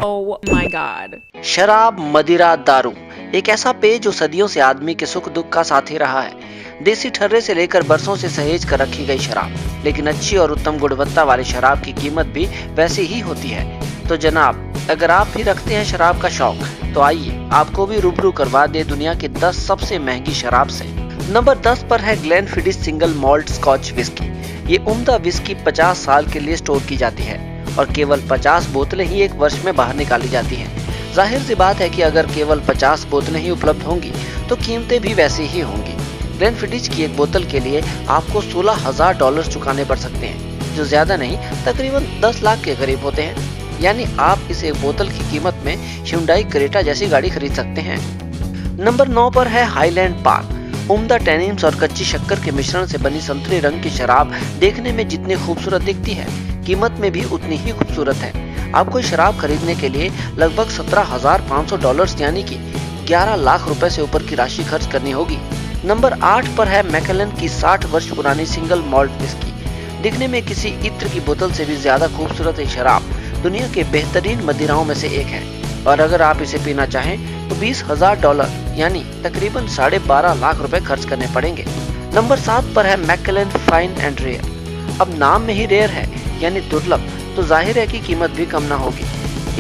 Oh my god. शराब, मदिरा, दारू एक ऐसा पेय जो सदियों से आदमी के सुख दुख का साथी रहा है। देसी ठर्रे से लेकर बरसों से सहेज कर रखी गई शराब, लेकिन अच्छी और उत्तम गुणवत्ता वाली शराब की कीमत भी वैसी ही होती है। तो जनाब, अगर आप भी रखते हैं शराब का शौक, तो आइए आपको भी रूबरू करवा दे दुनिया की 10 सबसे महंगी शराब से। नंबर 10 पर है ग्लेनफिडिस सिंगल मॉल्ट स्कॉच विस्की। ये उम्दा विस्की 50 साल के लिए स्टोर की जाती है और केवल 50 बोतलें ही एक वर्ष में बाहर निकाली जाती हैं। जाहिर सी बात है कि अगर केवल 50 बोतलें ही उपलब्ध होंगी तो कीमतें भी वैसी ही होंगी। ग्लेनफिडिस की एक बोतल के लिए आपको $16,000 चुकाने पड़ सकते हैं, जो ज्यादा नहीं तकरीबन 10 लाख के करीब होते हैं। यानी आप इस एक बोतल की कीमत में Hyundai क्रेटा जैसी गाड़ी खरीद सकते हैं। नंबर 9 पर है हाईलैंड पार्क। उम्दा टैनिन्स और कच्ची शक्कर के मिश्रण से बनी संतरे रंग की शराब देखने में जितनी खूबसूरत दिखती है, कीमत में भी उतनी ही खूबसूरत है। आपको शराब खरीदने के लिए लगभग $17,500 यानी कि 11 लाख रुपए से ऊपर की राशि खर्च करनी होगी। नंबर 8 पर है मैकेलन की 60 वर्ष पुरानी सिंगल मॉल्ट विस्की। दिखने में किसी इत्र की बोतल से भी ज्यादा खूबसूरत ये शराब दुनिया के बेहतरीन मदिराओं में से एक है, और अगर आप इसे पीना चाहें तो $20,000 यानी तकरीबन 12.5 लाख रुपए खर्च करने पड़ेंगे। नंबर 7 पर है मैकेलन फाइन एंड रेयर। अब नाम में ही रेयर है यानी दुर्लभ, तो जाहिर है कि कीमत भी कम ना होगी।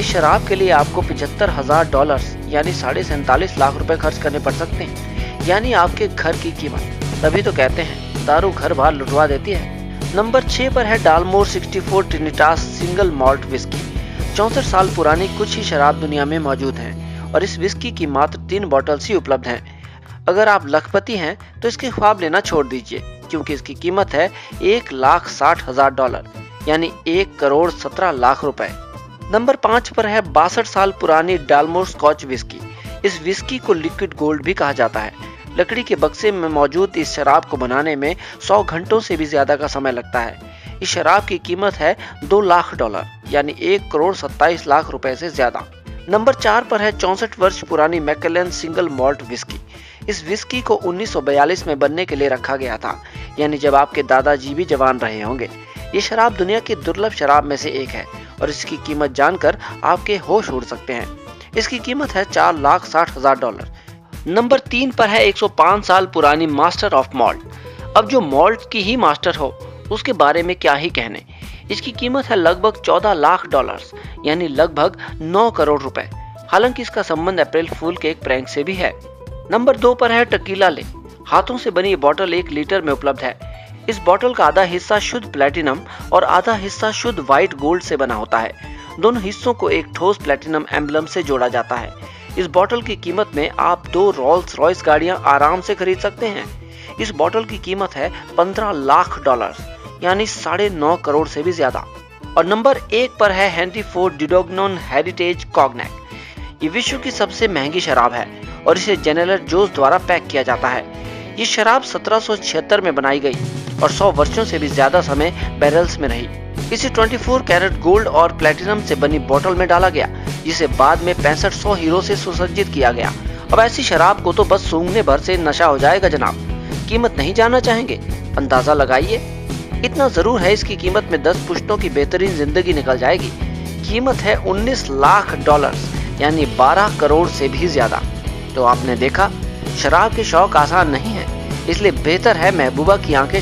इस शराब के लिए आपको $75,000 यानी 47.5 लाख रुपए खर्च करने पड़ सकते हैं, यानी आपके घर की कीमत। तभी तो कहते हैं दारू घर बार लुटवा देती है। नंबर 6 पर है डालमोर 64 ट्रिनिटास सिंगल मॉल्ट विस्की। 64 साल पुरानी कुछ ही शराब दुनिया में मौजूद हैं और इस विस्की की मात्र 3 बॉटल्स ही उपलब्ध हैं। अगर आप लखपति हैं तो इसके ख्वाब लेना छोड़ दीजिए, क्योंकि इसकी कीमत है $1,60,000 यानी 1,17,00,000 रुपए। नंबर 5 पर है 62 साल पुरानी डालमोर स्कॉच विस्की। इस विस्की को लिक्विड गोल्ड भी कहा जाता है। लकड़ी के बक्से में मौजूद इस शराब को बनाने में 100 घंटों से भी ज्यादा का समय लगता है। इस शराब की कीमत है $2 लाख यानी 1,27,00,000 रुपए से ज्यादा। नंबर 4 पर है 64 वर्ष पुरानी मैकेलन सिंगल मॉल्ट विस्की। इस विस्की को 1942 में बनने के लिए रखा गया था, यानी जब आपके दादाजी भी जवान रहे होंगे। ये शराब दुनिया की दुर्लभ शराब में से एक है और इसकी कीमत जानकर आपके होश उड़ सकते हैं। इसकी कीमत है $4,60,000। नंबर 3 पर है 105 साल पुरानी मास्टर ऑफ मॉल्ट। अब जो मॉल्ट की ही मास्टर हो उसके बारे में क्या ही कहने। इसकी कीमत है लगभग $14 लाख यानी लगभग 9 करोड़ रुपए। हालांकि इसका संबंध अप्रैल फूल के एक प्रैंक से भी है। नंबर 2 पर है टकीला ले। हाथों से बनी ये बोतल 1 लीटर में उपलब्ध है। इस बोतल का आधा हिस्सा शुद्ध प्लेटिनम और आधा हिस्सा शुद्ध व्हाइट गोल्ड से बना होता है। दोनों हिस्सों को एक ठोस प्लेटिनम एम्बलम से जोड़ा जाता है। इस बोतल की कीमत में आप 2 रोल्स रॉयस गाड़ियां आराम से खरीद सकते हैं। इस बोतल की कीमत है $15 लाख यानी 9.5 करोड़ से भी ज्यादा। और नंबर 1 पर है हेनरी फोर्ड डिडोग्नोन हेरिटेज कॉग्नैक। ये विश्व की सबसे महंगी शराब है और इसे जनरल जोस द्वारा पैक किया जाता है। ये शराब 1776 में बनाई गई और 100 वर्षों से भी ज्यादा समय बैरल्स में रही। इसे 24 कैरेट गोल्ड और प्लेटिनम से बनी बोतल में डाला गया, जिसे बाद में 6500 हीरो से सुसज्जित किया गया। अब ऐसी शराब को तो बस सूंघने भर से नशा हो जाएगा जनाब। कीमत नहीं जानना चाहेंगे? अंदाजा लगाइए। इतना जरूर है, इसकी कीमत में 10 पुश्तों की बेहतरीन जिंदगी निकल जाएगी। कीमत है $19 लाख यानी 12 करोड़ से भी ज्यादा। तो आपने देखा, शराब के शौक आसान नहीं है, इसलिए बेहतर है महबूबा की आंखें